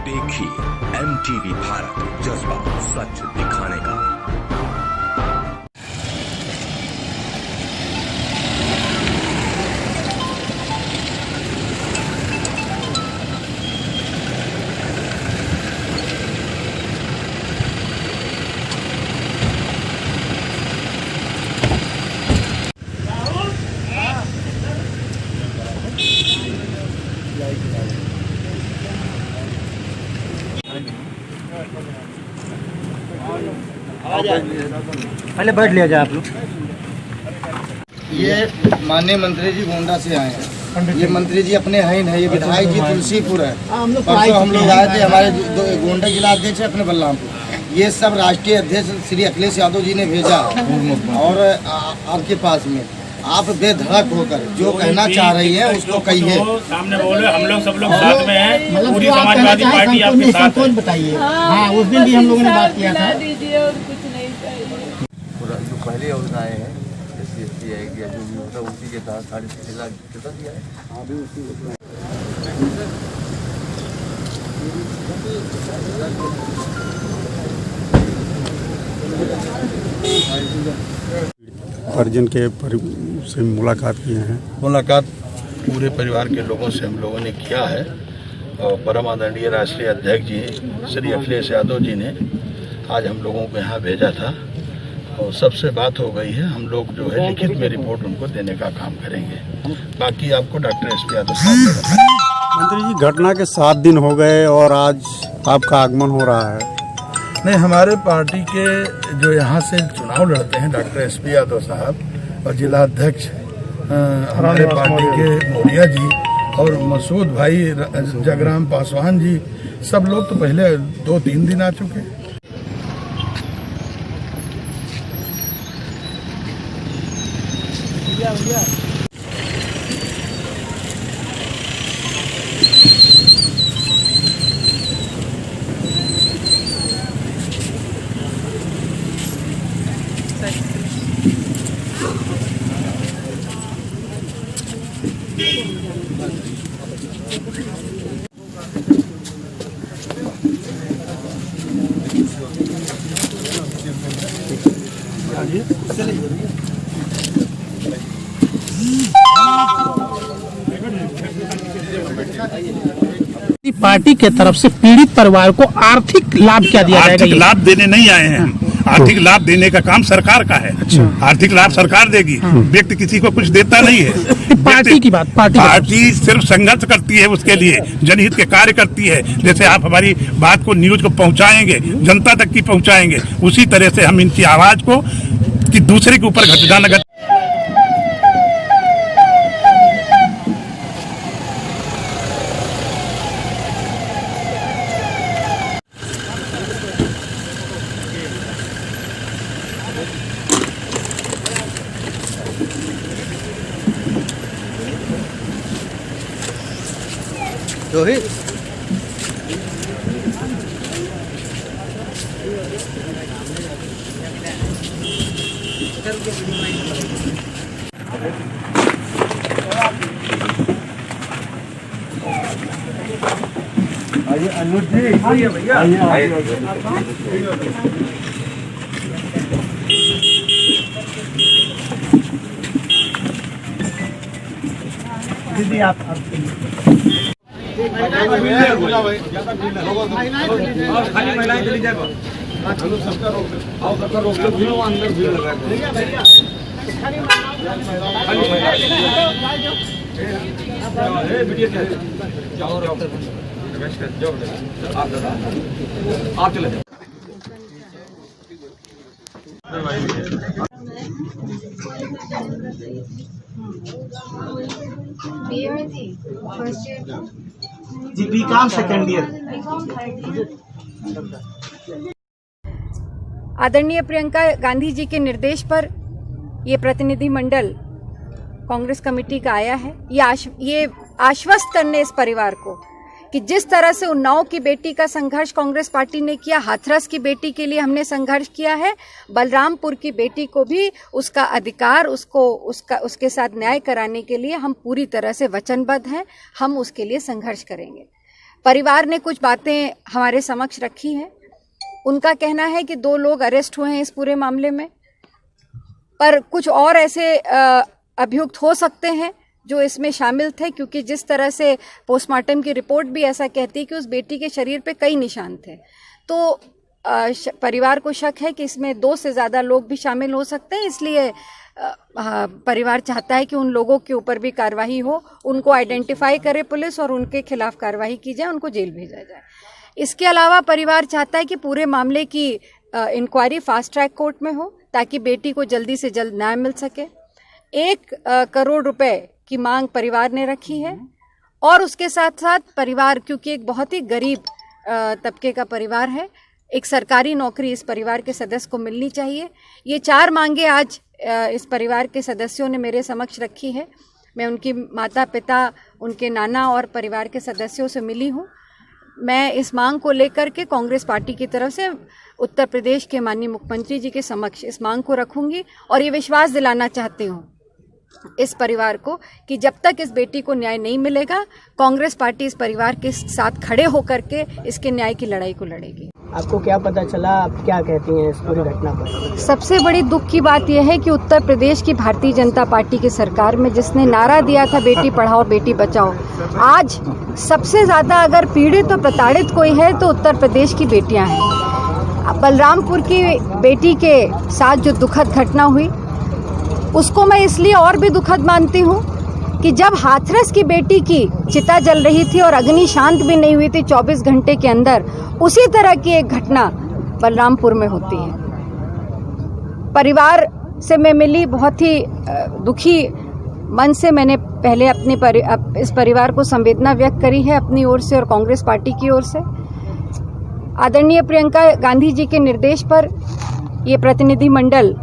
देखिए MTV भारत, जज्बा सच दिखाने का। पहले बैठ लिया जाए आप लोग। ये माननीय मंत्री जी गोंडा से आए हैं। ये मंत्री जी अपने हैं नहीं, ये विधायक जी तुलसीपुर है। परसों हम लोग आए थे, हमारे गोंडा जिला अध्यक्ष अपने बलरामपुर। ये सब राष्ट्रीय अध्यक्ष श्री अखिलेश यादव जी ने भेजा और आपके पास में आप बेधड़क होकर जो कहना चाह रही है उसको कहिए। सामने बोले, हम लोग सब लोग साथ में हैं, पूरी समाजवादी पार्टी आपके साथ है। बताइए। हाँ, उस दिन भी हम लोगों ने बात किया था। जो पहले योजनाएं हैं SC या जो भी होता है उसी के तहत 6.5 लाख कितना दिया है। अर्जुन के से मुलाकात किए हैं। मुलाकात पूरे परिवार के लोगों से हम लोगों ने किया है और परम आदरणीय राष्ट्रीय अध्यक्ष जी श्री अखिलेश यादव जी ने आज हम लोगों को यहाँ भेजा था और सबसे बात हो गई है। हम लोग जो है लिखित में रिपोर्ट उनको देने का काम करेंगे। बाकी आपको डॉक्टर SP यादव साहब ने बताया। मंत्री जी, घटना के 7 दिन हो गए और आज आपका आगमन हो रहा है। नहीं, हमारे पार्टी के जो यहाँ से चुनाव लड़ते हैं डॉक्टर SP यादव साहब और जिला अध्यक्ष हमारे पार्टी के मौर्या जी और मसूद भाई जगराम पासवान जी, सब लोग तो पहले 2-3 दिन आ चुके हैं। पार्टी के तरफ से पीड़ित परिवार को आर्थिक लाभ क्या दिया जाएगा? आर्थिक लाभ देने नहीं आए हैं हम। आर्थिक लाभ देने का काम सरकार का है। आर्थिक लाभ सरकार देगी, व्यक्ति किसी को कुछ देता नहीं है। पार्टी की बात, पार्टी सिर्फ संघर्ष करती है, उसके लिए जनहित के कार्य करती है। जैसे आप हमारी बात को न्यूज को पहुंचाएंगे, जनता तक की पहुंचाएंगे, उसी तरह से हम इनकी आवाज को कि दूसरे के ऊपर घटना न घटे। रोहित आइए अनुज जी, आइए भैया, आइए। दीदी आप खाली महिलाएं चली जाए, सबका रोक लो, अंदर भीड़ लगा आप चले जाओ। जी बीकॉम सेकेंड ईयर। आदरणीय प्रियंका गांधी जी के निर्देश पर ये प्रतिनिधि मंडल कांग्रेस कमेटी का आया है। ये आश्वस्त करने इस परिवार को कि जिस तरह से उन्नाव की बेटी का संघर्ष कांग्रेस पार्टी ने किया, हाथरस की बेटी के लिए हमने संघर्ष किया है, बलरामपुर की बेटी को भी उसका अधिकार, उसके साथ न्याय कराने के लिए हम पूरी तरह से वचनबद्ध हैं। हम उसके लिए संघर्ष करेंगे। परिवार ने कुछ बातें हमारे समक्ष रखी हैं। उनका कहना है कि 2 लोग अरेस्ट हुए हैं इस पूरे मामले में, पर कुछ और ऐसे अभियुक्त हो सकते हैं जो इसमें शामिल थे, क्योंकि जिस तरह से पोस्टमार्टम की रिपोर्ट भी ऐसा कहती है कि उस बेटी के शरीर पे कई निशान थे। तो परिवार को शक है कि इसमें 2 से ज़्यादा लोग भी शामिल हो सकते हैं, इसलिए परिवार चाहता है कि उन लोगों के ऊपर भी कार्रवाई हो, उनको आइडेंटिफाई करे पुलिस और उनके खिलाफ कार्रवाई की जाए, उनको जेल भेजा जाए। इसके अलावा परिवार चाहता है कि पूरे मामले की इंक्वायरी फास्ट ट्रैक कोर्ट में हो, ताकि बेटी को जल्दी से जल्द न्याय मिल सके। 1 करोड़ रुपए की मांग परिवार ने रखी है, और उसके साथ साथ परिवार, क्योंकि एक बहुत ही गरीब तबके का परिवार है, एक सरकारी नौकरी इस परिवार के सदस्य को मिलनी चाहिए। ये 4 मांगे आज इस परिवार के सदस्यों ने मेरे समक्ष रखी है। मैं उनकी माता पिता, उनके नाना और परिवार के सदस्यों से मिली हूँ। मैं इस मांग को लेकर के कांग्रेस पार्टी की तरफ से उत्तर प्रदेश के माननीय मुख्यमंत्री जी के समक्ष इस मांग को रखूंगी, और ये विश्वास दिलाना चाहती हूँ इस परिवार को कि जब तक इस बेटी को न्याय नहीं मिलेगा, कांग्रेस पार्टी इस परिवार के साथ खड़े होकर के इसके न्याय की लड़ाई को लड़ेगी। आपको क्या पता चला, आप क्या कहती हैं इस पूरी घटना पर? सबसे बड़ी दुख की बात यह है कि उत्तर प्रदेश की भारतीय जनता पार्टी की सरकार में, जिसने नारा दिया था बेटी पढ़ाओ बेटी बचाओ, आज सबसे ज़्यादा अगर पीड़ित और प्रताड़ित कोई है तो उत्तर प्रदेश की बेटियां हैं। बलरामपुर की बेटी के साथ जो दुखद घटना हुई, उसको मैं इसलिए और भी दुखद मानती हूँ कि जब हाथरस की बेटी की चिता जल रही थी और अग्नि शांत भी नहीं हुई थी 24 घंटे के अंदर, उसी तरह की एक घटना बलरामपुर में होती है। परिवार से मैं मिली, बहुत ही दुखी मन से मैंने पहले इस परिवार को संवेदना व्यक्त करी है अपनी ओर से और कांग्रेस पार्टी की ओर से। आदरणीय प्रियंका गांधी जी के निर्देश पर ये प्रतिनिधि मंडल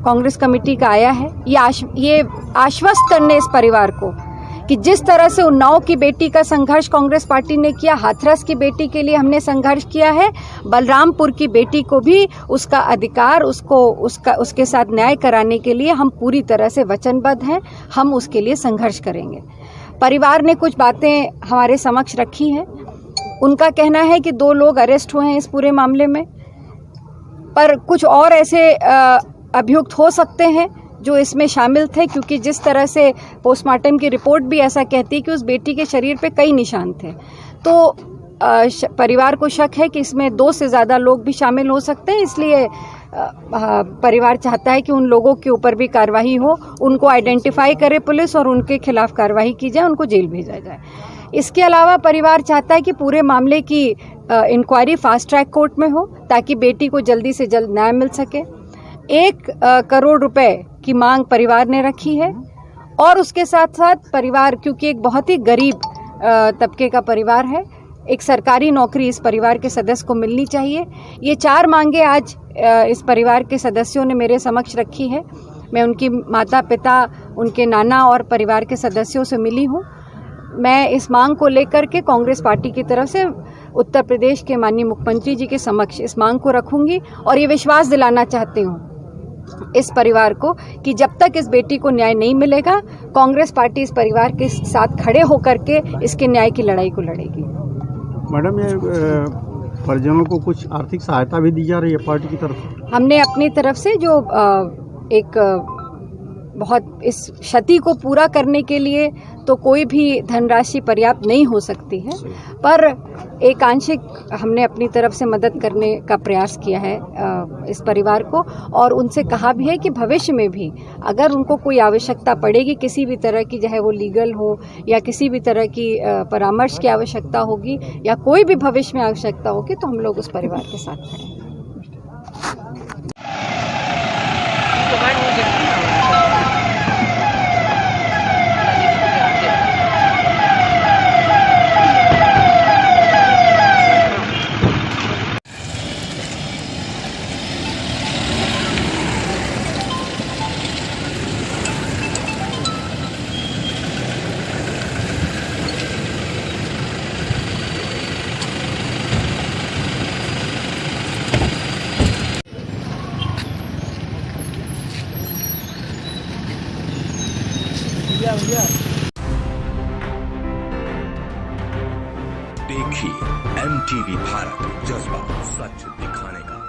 कांग्रेस कमेटी का आया है। ये आश्वस्त करने इस परिवार को कि जिस तरह से उन्नाव की बेटी का संघर्ष कांग्रेस पार्टी ने किया, हाथरस की बेटी के लिए हमने संघर्ष किया है, बलरामपुर की बेटी को भी उसका अधिकार, उसके साथ न्याय कराने के लिए हम पूरी तरह से वचनबद्ध हैं। हम उसके लिए संघर्ष करेंगे। परिवार ने कुछ बातें हमारे समक्ष रखी हैं। उनका कहना है कि 2 लोग अरेस्ट हुए हैं इस पूरे मामले में, पर कुछ और ऐसे अभियुक्त हो सकते हैं जो इसमें शामिल थे, क्योंकि जिस तरह से पोस्टमार्टम की रिपोर्ट भी ऐसा कहती है कि उस बेटी के शरीर पे कई निशान थे। तो परिवार को शक है कि इसमें 2 से ज़्यादा लोग भी शामिल हो सकते हैं, इसलिए परिवार चाहता है कि उन लोगों के ऊपर भी कार्रवाई हो, उनको आइडेंटिफाई करे पुलिस और उनके खिलाफ कार्रवाई की जाए, उनको जेल भेजा जाए। इसके अलावा परिवार चाहता है कि पूरे मामले की इंक्वायरी फास्ट ट्रैक कोर्ट में हो, ताकि बेटी को जल्दी से जल्द न्याय मिल सके। 1 करोड़ रुपए की मांग परिवार ने रखी है, और उसके साथ साथ परिवार, क्योंकि एक बहुत ही गरीब तबके का परिवार है, एक सरकारी नौकरी इस परिवार के सदस्य को मिलनी चाहिए। ये 4 मांगे आज इस परिवार के सदस्यों ने मेरे समक्ष रखी है। मैं उनकी माता पिता, उनके नाना और परिवार के सदस्यों से मिली हूँ। मैं इस मांग को लेकर के कांग्रेस पार्टी की तरफ से उत्तर प्रदेश के माननीय मुख्यमंत्री जी के समक्ष इस मांग को रखूंगी, और ये विश्वास दिलाना चाहती हूँ इस परिवार को कि जब तक इस बेटी को न्याय नहीं मिलेगा, कांग्रेस पार्टी इस परिवार के साथ खड़े होकर के इसके न्याय की लड़ाई को लड़ेगी। मैडम, ये परिजनों को कुछ आर्थिक सहायता भी दी जा रही है पार्टी की तरफ से? हमने अपनी तरफ से जो एक बहुत इस क्षति को पूरा करने के लिए तो कोई भी धनराशि पर्याप्त नहीं हो सकती है, पर एक आंशिक हमने अपनी तरफ से मदद करने का प्रयास किया है इस परिवार को, और उनसे कहा भी है कि भविष्य में भी अगर उनको कोई आवश्यकता पड़ेगी किसी भी तरह की, चाहे वो लीगल हो या किसी भी तरह की परामर्श की आवश्यकता होगी या कोई भी भविष्य में आवश्यकता होगी, तो हम लोग उस परिवार के साथ खड़े हैं। देखिए MTV भारत, जज्बा सच दिखाने का।